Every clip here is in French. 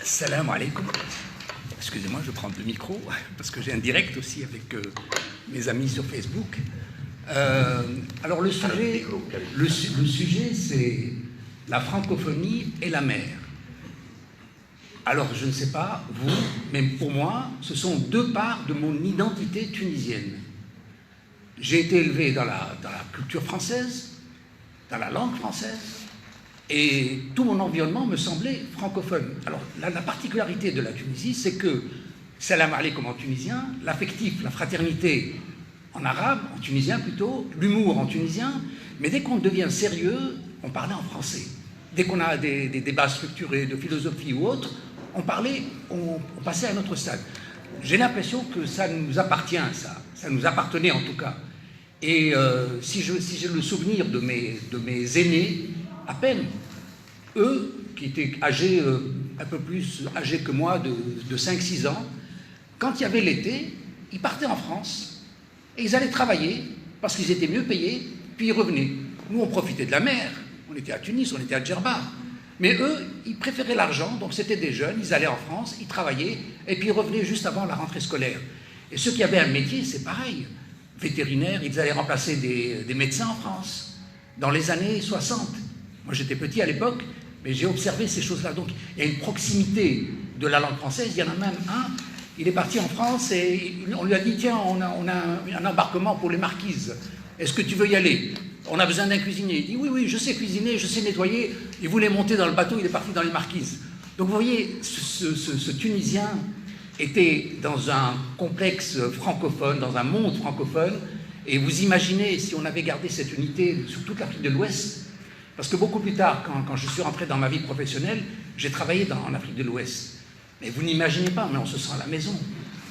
Salam alaikum. Excusez-moi, je prends le micro, parce que j'ai un direct aussi avec mes amis sur Facebook. Alors le sujet, c'est la francophonie et la mer. Alors je ne sais pas, vous, mais pour moi, ce sont deux parts de mon identité tunisienne. J'ai été élevé dans la culture française, dans la langue française, et tout mon environnement me semblait francophone. Alors, la particularité de la Tunisie, c'est que, salam alaikum en tunisien, l'affectif, la fraternité en arabe, en tunisien plutôt, l'humour en tunisien, mais dès qu'on devient sérieux, on parlait en français. Dès qu'on a des débats structurés de philosophie ou autre, on passait à un autre stade. J'ai l'impression que ça nous appartient, ça nous appartenait en tout cas. Et si j'ai le souvenir de mes aînés, à peine, eux, qui étaient âgés, un peu plus âgés que moi, de 5-6 ans, quand il y avait l'été, ils partaient en France, et ils allaient travailler, parce qu'ils étaient mieux payés, puis ils revenaient. Nous, on profitait de la mer, on était à Tunis, on était à Djerba, mais eux, ils préféraient l'argent, donc c'était des jeunes, ils allaient en France, ils travaillaient, et puis ils revenaient juste avant la rentrée scolaire. Et ceux qui avaient un métier, c'est pareil, vétérinaires, ils allaient remplacer des médecins en France, dans les années 60. Moi, j'étais petit à l'époque, mais j'ai observé ces choses-là. Donc, il y a une proximité de la langue française. Il y en a même un, il est parti en France et on lui a dit, tiens, on a un embarquement pour les Marquises. Est-ce que tu veux y aller? On a besoin d'un cuisinier. Il dit, oui, je sais cuisiner, je sais nettoyer. Il voulait monter dans le bateau, il est parti dans les Marquises. Donc, vous voyez, ce Tunisien était dans un complexe francophone, dans un monde francophone. Et vous imaginez, si on avait gardé cette unité sur toute l'Afrique de l'Ouest, parce que beaucoup plus tard, quand je suis rentré dans ma vie professionnelle, j'ai travaillé en Afrique de l'Ouest. Mais vous n'imaginez pas, mais on se sent à la maison.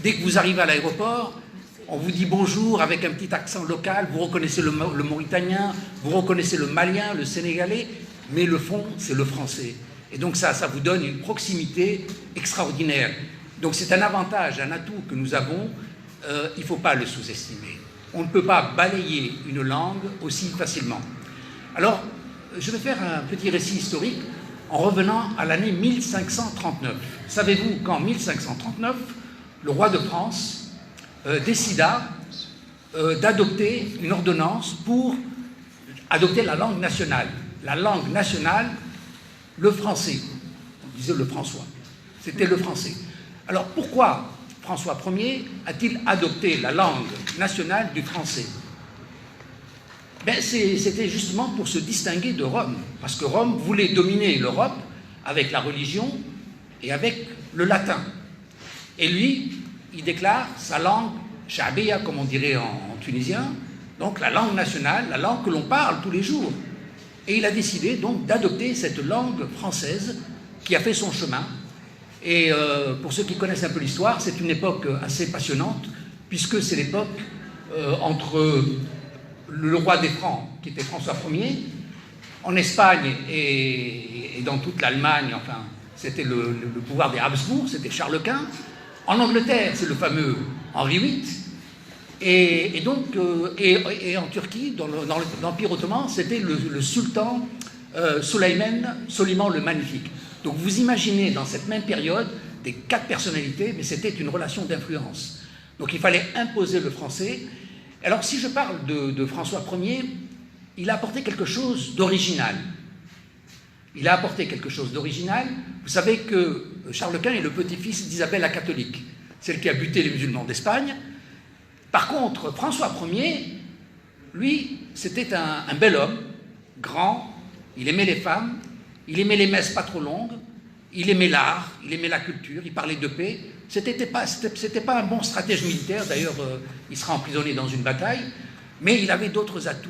Dès que vous arrivez à l'aéroport, on vous dit bonjour avec un petit accent local, vous reconnaissez le mauritanien, vous reconnaissez le malien, le sénégalais, mais le fond, c'est le français. Et donc ça vous donne une proximité extraordinaire. Donc c'est un avantage, un atout que nous avons, il ne faut pas le sous-estimer. On ne peut pas balayer une langue aussi facilement. Alors, je vais faire un petit récit historique en revenant à l'année 1539. Savez-vous qu'en 1539, le roi de France décida d'adopter une ordonnance pour adopter la langue nationale. La langue nationale, le français. On disait le François. C'était le français. Alors pourquoi François Ier a-t-il adopté la langue nationale du français? C'était justement pour se distinguer de Rome, parce que Rome voulait dominer l'Europe avec la religion et avec le latin. Et lui, il déclare sa langue Sha'biya, comme on dirait en tunisien, donc la langue nationale, la langue que l'on parle tous les jours. Et il a décidé donc d'adopter cette langue française qui a fait son chemin. Et pour ceux qui connaissent un peu l'histoire, c'est une époque assez passionnante, puisque c'est l'époque entre le roi des Francs, qui était François Ier, en Espagne et dans toute l'Allemagne, enfin, c'était le pouvoir des Habsbourg, c'était Charles Quint. En Angleterre, c'est le fameux Henri VIII. Et en Turquie, dans l'Empire ottoman, c'était le sultan Soliman le Magnifique. Donc vous imaginez dans cette même période des 4 personnalités, mais c'était une relation d'influence. Donc il fallait imposer le français. Alors si je parle de François Ier, il a apporté quelque chose d'original. Il a apporté quelque chose d'original. Vous savez que Charles Quint est le petit-fils d'Isabelle la catholique, celle qui a buté les musulmans d'Espagne. Par contre, François Ier, lui, c'était un bel homme, grand, il aimait les femmes, il aimait les messes pas trop longues, il aimait l'art, il aimait la culture, il parlait de paix. C'était pas un bon stratège militaire, d'ailleurs il sera emprisonné dans une bataille, mais il avait d'autres atouts.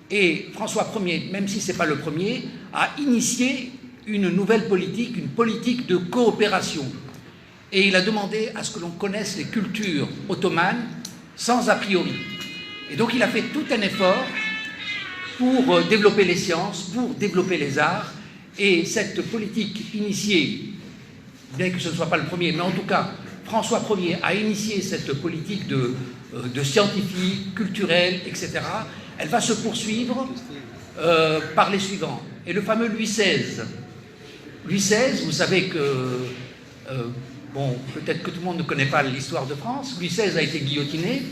Et François Ier, même si ce n'est pas le premier, a initié une nouvelle politique, une politique de coopération. Et il a demandé à ce que l'on connaisse les cultures ottomanes sans a priori. Et donc il a fait tout un effort pour développer les sciences, pour développer les arts. Et cette politique initiée, bien que ce ne soit pas le premier, mais en tout cas, François Ier a initié cette politique de scientifique, culturelle, etc. Elle va se poursuivre par les suivants. Et le fameux Louis XVI. Louis XVI, vous savez que Bon, peut-être que tout le monde ne connaît pas l'histoire de France. Louis XVI a été guillotiné,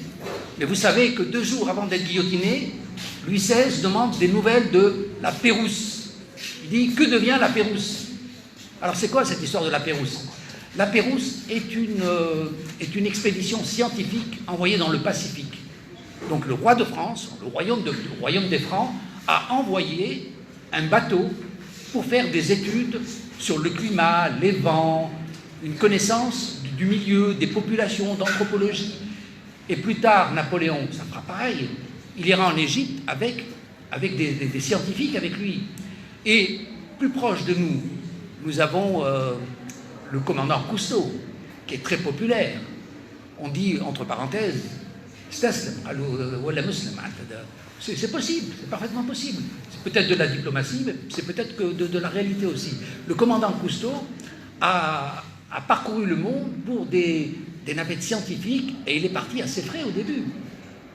mais vous savez que 2 jours avant d'être guillotiné, Louis XVI demande des nouvelles de la Pérouse. Il dit, que devient la Pérouse? Alors c'est quoi cette histoire de la Pérouse? La Pérouse est une expédition scientifique envoyée dans le Pacifique. Donc le roi de France, le royaume des Francs, a envoyé un bateau pour faire des études sur le climat, les vents, une connaissance du milieu, des populations, d'anthropologie. Et plus tard, Napoléon, ça fera pareil, il ira en Égypte avec des scientifiques avec lui. Et plus proche de nous, nous avons le commandant Cousteau, qui est très populaire. On dit, entre parenthèses, c'est possible, c'est parfaitement possible. C'est peut-être de la diplomatie, mais c'est peut-être que de la réalité aussi. Le commandant Cousteau a parcouru le monde pour des navettes scientifiques et il est parti assez frais au début.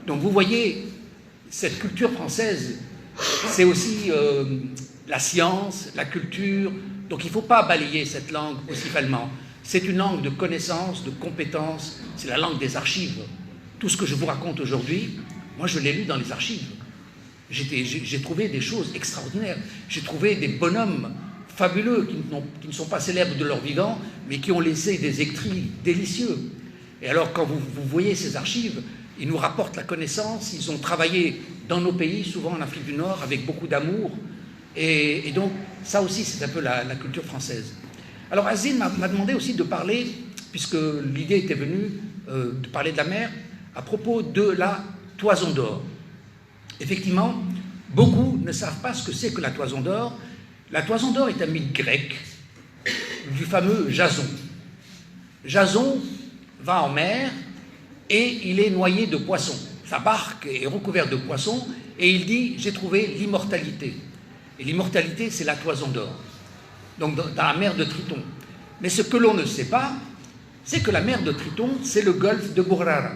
Donc vous voyez, cette culture française, c'est aussi la science, la culture. Donc il ne faut pas balayer cette langue aussi facilement. C'est une langue de connaissances, de compétences, c'est la langue des archives. Tout ce que je vous raconte aujourd'hui, moi je l'ai lu dans les archives. J'ai trouvé des choses extraordinaires. J'ai trouvé des bonhommes fabuleux qui ne sont pas célèbres de leur vivant, mais qui ont laissé des écrits délicieux. Et alors quand vous voyez ces archives, ils nous rapportent la connaissance, ils ont travaillé dans nos pays, souvent en Afrique du Nord, avec beaucoup d'amour. Et donc ça aussi c'est un peu la culture française. Alors Azine m'a demandé aussi de parler, puisque l'idée était venue de parler de la mer, à propos de la toison d'or. Effectivement, beaucoup ne savent pas ce que c'est que la toison d'or. La toison d'or est un mythe grec du fameux Jason. Jason va en mer et il est noyé de poissons. Sa barque est recouverte de poissons et il dit « j'ai trouvé l'immortalité ». Et l'immortalité, c'est la toison d'or. Donc dans la mer de Triton. Mais ce que l'on ne sait pas, c'est que la mer de Triton, c'est le golfe de Burrara.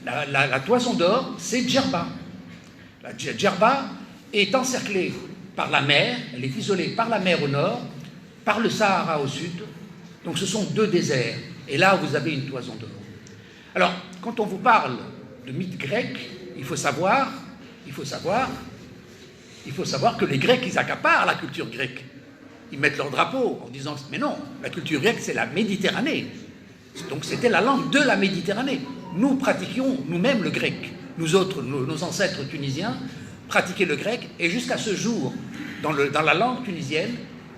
La toison d'or, c'est Djerba. La Djerba est encerclée par la mer, elle est isolée par la mer au nord, par le Sahara au sud. Donc ce sont 2 déserts. Et là, vous avez une toison d'or. Alors, quand on vous parle de mythe grec, il faut savoir que les Grecs, ils accaparent la culture grecque. Ils mettent leur drapeau en disant « Mais non, la culture grecque, c'est la Méditerranée. » Donc c'était la langue de la Méditerranée. Nous pratiquions nous-mêmes le grec. Nous autres, nos ancêtres tunisiens, pratiquaient le grec. Et jusqu'à ce jour, dans la langue tunisienne,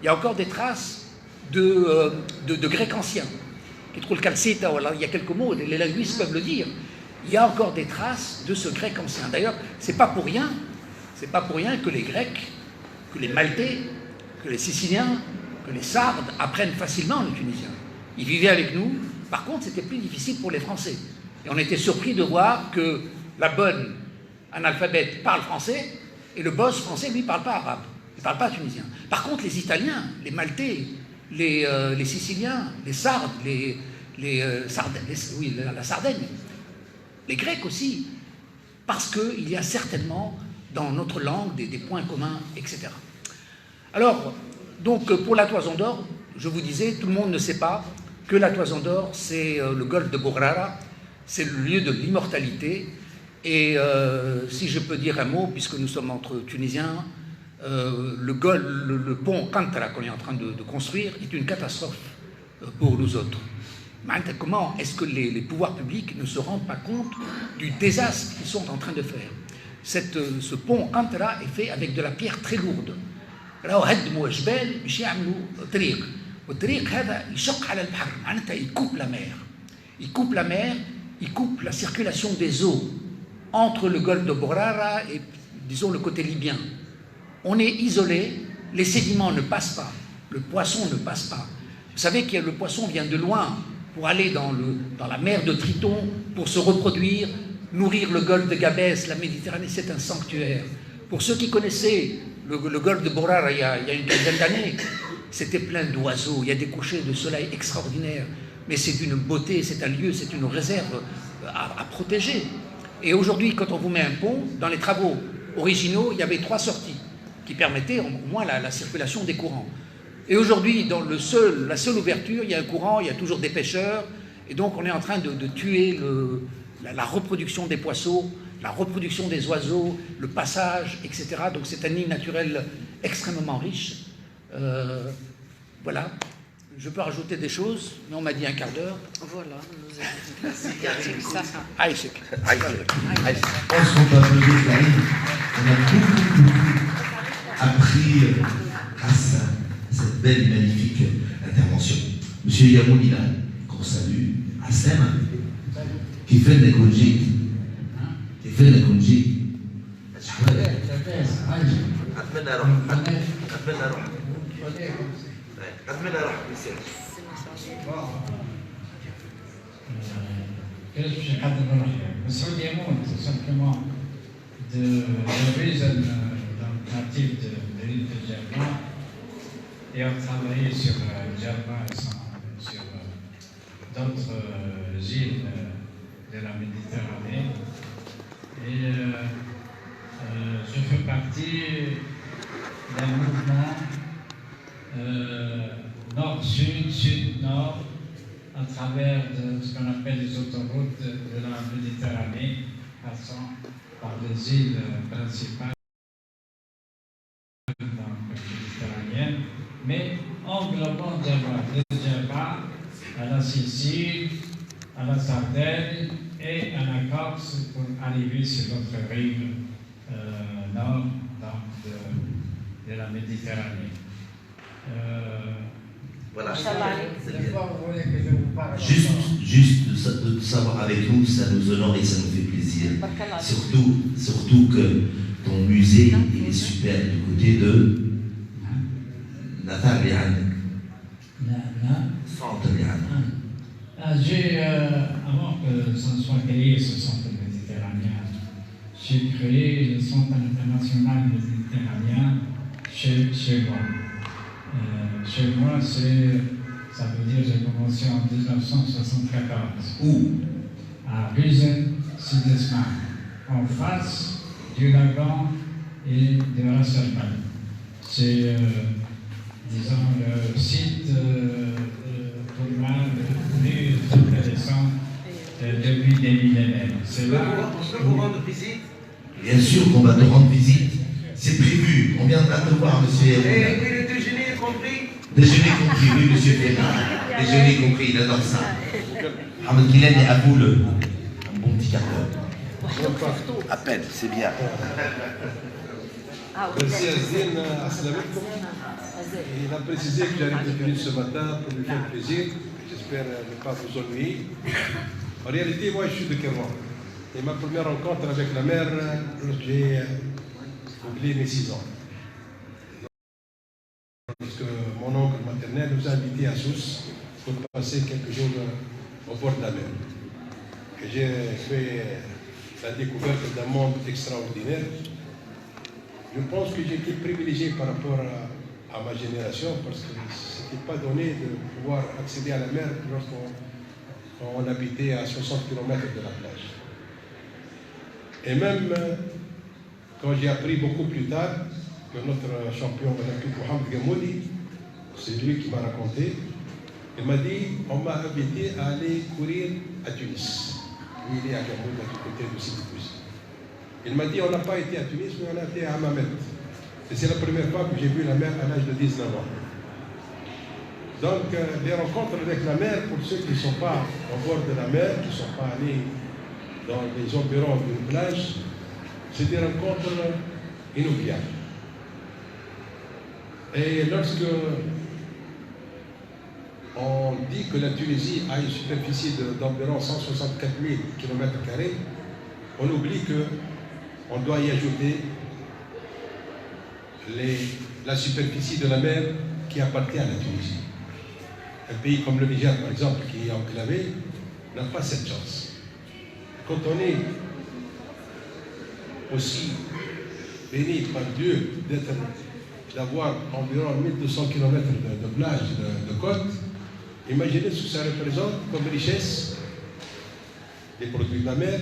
il y a encore des traces de grec ancien. Il y a quelques mots, les linguistes peuvent le dire. Il y a encore des traces de ce grec ancien. D'ailleurs, c'est pas pour rien que les Grecs, que les Maltais, que les Siciliens, que les Sardes apprennent facilement le tunisien. Ils vivaient avec nous. Par contre, c'était plus difficile pour les Français. Et on était surpris de voir que la bonne analphabète parle français et le boss français, lui, ne parle pas arabe. Il ne parle pas tunisien. Par contre, les Italiens, les Maltais, les Siciliens, les Sardes, la Sardaigne, les Grecs aussi, parce qu'il y a certainement dans notre langue des points communs, etc. Alors, donc, pour la toison d'or, je vous disais, tout le monde ne sait pas que la toison d'or, c'est le golfe de Burrara, c'est le lieu de l'immortalité. Et si je peux dire un mot, puisque nous sommes entre Tunisiens, le pont Kantara qu'on est en train de construire est une catastrophe pour nous autres. Comment est-ce que les pouvoirs publics ne se rendent pas compte du désastre qu'ils sont en train de faire? Ce pont Kantara est fait avec de la pierre très lourde. Il coupe la mer. Il coupe la mer, il coupe la circulation des eaux entre le golfe de Burrara et, disons, le côté libyen. On est isolé, les sédiments ne passent pas, le poisson ne passe pas. Vous savez que le poisson vient de loin pour aller dans la mer de Triton, pour se reproduire, nourrir le golfe de Gabès, la Méditerranée, c'est un sanctuaire. Pour ceux qui connaissaient le golfe de Burrara il y a une quinzaine d'années, c'était plein d'oiseaux, il y a des couchers de soleil extraordinaires, mais c'est d'une beauté, c'est un lieu, c'est une réserve à protéger. Et aujourd'hui, quand on vous met un pont, dans les travaux originaux, il y avait 3 sorties qui permettaient au moins la circulation des courants. Et aujourd'hui, dans la seule ouverture, il y a un courant, il y a toujours des pêcheurs, et donc on est en train de tuer la reproduction des poissons, la reproduction des oiseaux, le passage, etc. Donc c'est un île naturelle extrêmement riche. Voilà. Je peux rajouter des choses, mais on m'a dit un quart d'heure. Voilà, nous avons ça. Aïchek. Je pense qu'on peut applaudir Karine. On a beaucoup appris grâce à cette belle et magnifique intervention. Monsieur Yamoulina, qu'on salue, Assem, qui fait de l'écologie. Qui fait de l'écologie. كيفاش باش نقدم الرحلة؟ مسعود يمون tout simplement de reason natif de l'île de Djerba et on travaillé sur Djerba et sur d'autres îles de la Méditerranée. Et je fais partie d'un mouvement nord-sud, sud-nord, à travers ce qu'on appelle les autoroutes de la Méditerranée, passant par les îles principales méditerranéennes, mais englobant Djerba, de Djerba à la Sicile, à la Sardaigne et à la Corse pour arriver sur notre rive nord de la Méditerranée. Voilà. C'est bien. Juste de savoir avec nous, ça nous honore et ça nous fait plaisir. Surtout que ton musée il est super du côté de Nathar Lihan. Centre Lihan. J'ai, avant que ça soit créé ce centre méditerranéen, j'ai créé le centre international méditerranéen chez moi. Chez moi, ça veut dire j'ai commencé en 1974. Où? À Riesen-Siedlesheim, en face du lagon et de la Rasselman. C'est, disons, le site pour moi le plus intéressant depuis des millénaires. C'est là. Je peux vous rendre visite? Bien sûr qu'on va te rendre visite. C'est prévu. On viendra te voir, monsieur. Et le déjeuner compris? Déjeuner compris, oui, monsieur Ferrand. Déjeuner compris, il adore ça. Ahmed Kilani et Aboul, un bon petit quart d'heure. À peine, c'est bien. Merci Azdine, asalaamaaleykum. Il a précisé que j'allais venir ce matin pour lui faire plaisir. J'espère ne pas vous ennuyer. En réalité, moi, je suis de Kérouan. Et ma première rencontre avec la mer, j'ai oublié mes 6 ans. Parce que mon oncle maternel nous a invités à Sousse pour passer quelques jours au bord de la mer. Et j'ai fait la découverte d'un monde extraordinaire. Je pense que j'ai été privilégié par rapport à ma génération parce que ce n'était pas donné de pouvoir accéder à la mer lorsqu'on habitait à 60 km de la plage. Et même quand j'ai appris beaucoup plus tard que notre champion olympique Mohamed Gamoudi, c'est lui qui m'a raconté, il m'a dit on m'a invité à aller courir à Tunis. Lui, il est à Gamoudi, du côté de Sidi. Il m'a dit on n'a pas été à Tunis, mais on a été à Hammamet. Et c'est la première fois que j'ai vu la mer à l'âge de 19 ans. Donc, les rencontres avec la mer, pour ceux qui ne sont pas au bord de la mer, qui ne sont pas allés dans les environs d'une plage, c'est des rencontres inoubliables. Et lorsque on dit que la Tunisie a une superficie d'environ 164 000 km², on oublie qu'on doit y ajouter la superficie de la mer qui appartient à la Tunisie. Un pays comme le Niger, par exemple, qui est enclavé, n'a pas cette chance. Quand on est aussi béni par Dieu d'avoir environ 1200 km de plage, de côte, imaginez ce que ça représente comme richesse, les produits de la mer,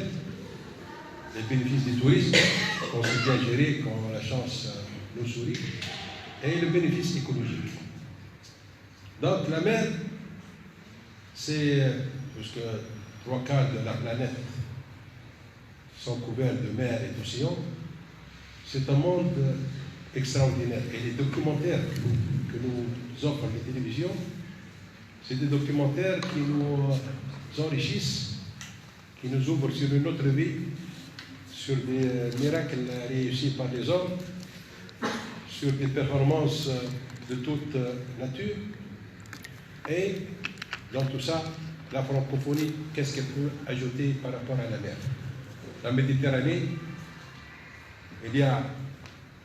les bénéfices du tourisme, qu'on sait bien gérer, qu'on a la chance nous sourit, et le bénéfice écologique. Donc la mer, c'est, puisque 3/4 de la planète sont couverts de mer et d'océans, c'est un monde extraordinaire. Et les documentaires que nous offrent les télévisions, c'est des documentaires qui nous enrichissent, qui nous ouvrent sur une autre vie, sur des miracles réussis par les hommes, sur des performances de toute nature. Et dans tout ça, la francophonie, qu'est-ce qu'elle peut ajouter par rapport à la mer? La Méditerranée, il y a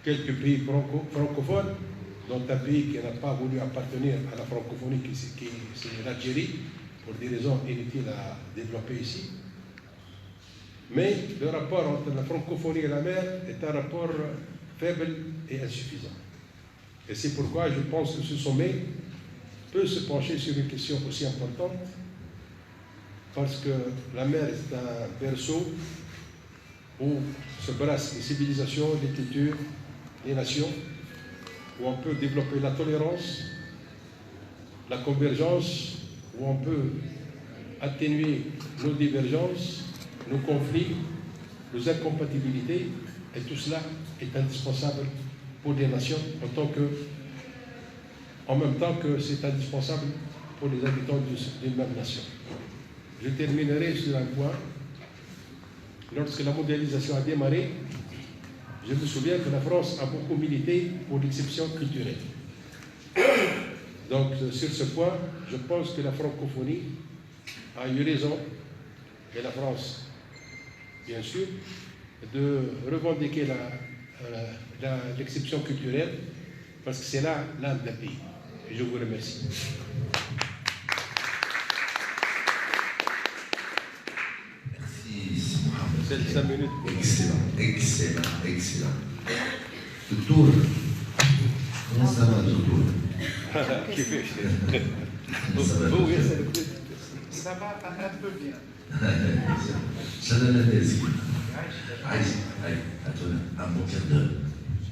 quelques pays francophones, dont un pays qui n'a pas voulu appartenir à la francophonie, c'est l'Algérie, pour des raisons inutiles à développer ici. Mais le rapport entre la francophonie et la mer est un rapport faible et insuffisant. Et c'est pourquoi je pense que ce sommet peut se pencher sur une question aussi importante, parce que la mer est un berceau où se brassent les civilisations, les cultures, les nations, où on peut développer la tolérance, la convergence, où on peut atténuer nos divergences, nos conflits, nos incompatibilités, et tout cela est indispensable pour les nations en même temps que c'est indispensable pour les habitants d'une même nation. Je terminerai sur un point. Lorsque la mondialisation a démarré, je me souviens que la France a beaucoup milité pour l'exception culturelle. Donc, sur ce point, je pense que la francophonie a eu raison, et la France, bien sûr, de revendiquer l'exception culturelle, parce que c'est là l'âme d'un pays. Et je vous remercie. Merci, Mohamed. C'est 5 minutes. Excellent. Toutour. Comment ça va, Toutour? Ça va un peu bien. Un bon quart d'heure.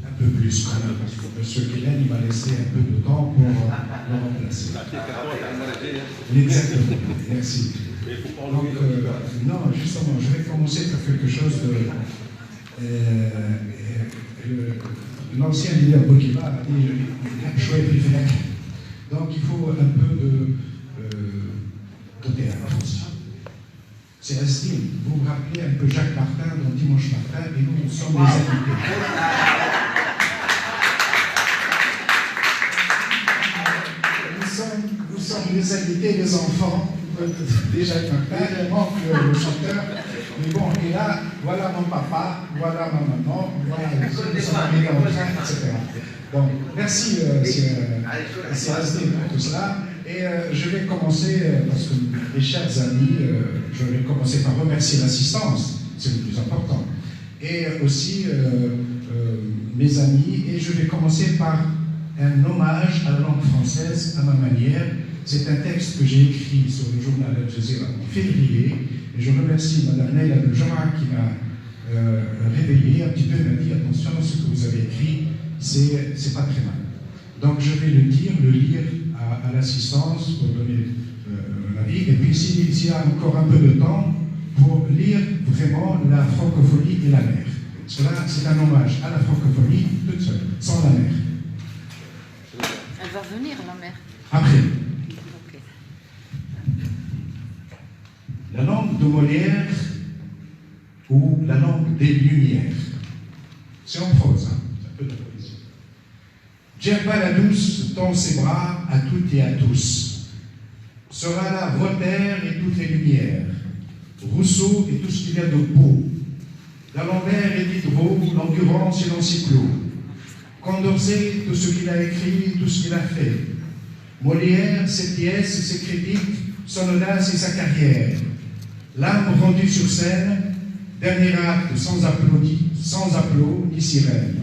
Un peu plus quand même, parce que M. Kellen, il m'a laissé un peu de temps pour le remplacer. Exactement, merci. Donc, non, justement, je vais commencer par quelque chose de... L'ancien leader Bourguiba a dit « chouette privilège ». Donc, il faut un peu de théâtre. C'est Asdin. Vous vous rappelez un peu Jacques Martin dans Dimanche Matin, et nous sommes les invités. Nous sommes les invités, les enfants de Jacques Martin, il manque le chanteur. Mais bon, et là, voilà mon papa, voilà ma maman, voilà nous sommes arrivés en train, etc. Donc, merci, c'est Asdin pour tout cela. Et je vais commencer, parce que mes chers amis, je vais commencer par remercier l'assistance, c'est le plus important, et aussi mes amis, et je vais commencer par un hommage à la langue française à ma manière. C'est un texte que j'ai écrit sur le journal Al Jazeera en février, et je remercie Mme Leila Beljara qui m'a réveillé un petit peu, m'a dit attention, ce que vous avez écrit, c'est pas très mal. Donc je vais le lire à l'assistance pour donner l'avis, et puis s'il y a encore un peu de temps, pour lire vraiment la francophonie et la mer. Cela, c'est un hommage à la francophonie toute seule, sans la mer. Elle va venir, la mer. Après. Okay. La langue de Molière ou la langue des Lumières. C'est en prose, hein, c'est un peu de la poésie. Djerba la douce tend ses bras à toutes et à tous. Sera là Voltaire et toutes les lumières, Rousseau et tout ce qu'il y a de beau, D'Alembert et Diderot, l'endurance et l'encyclo, Condorcet, tout ce qu'il a écrit, tout ce qu'il a fait, Molière, ses pièces, ses critiques, son audace et sa carrière, l'âme rendue sur scène, dernier acte sans applaudis ni sirène,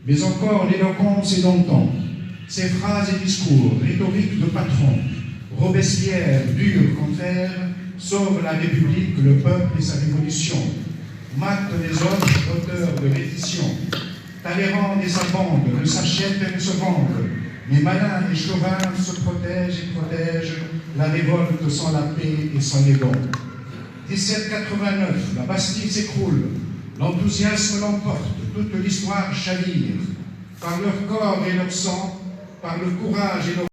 mais encore l'éloquence et d'antan, ses phrases et discours, rhétorique de patron, Robespierre, dur comme fer, sauve la République, le peuple et sa révolution, mate les hommes, auteur de reddition, Talleyrand et sa bande ne s'achètent et ne se vendent, Mais malins et chauvins se protègent et protègent la révolte sans la paix et sans les bons. 1789, la Bastille s'écroule, l'enthousiasme l'emporte, toute l'histoire chavire. Par leur corps et leur sang, par le courage et leur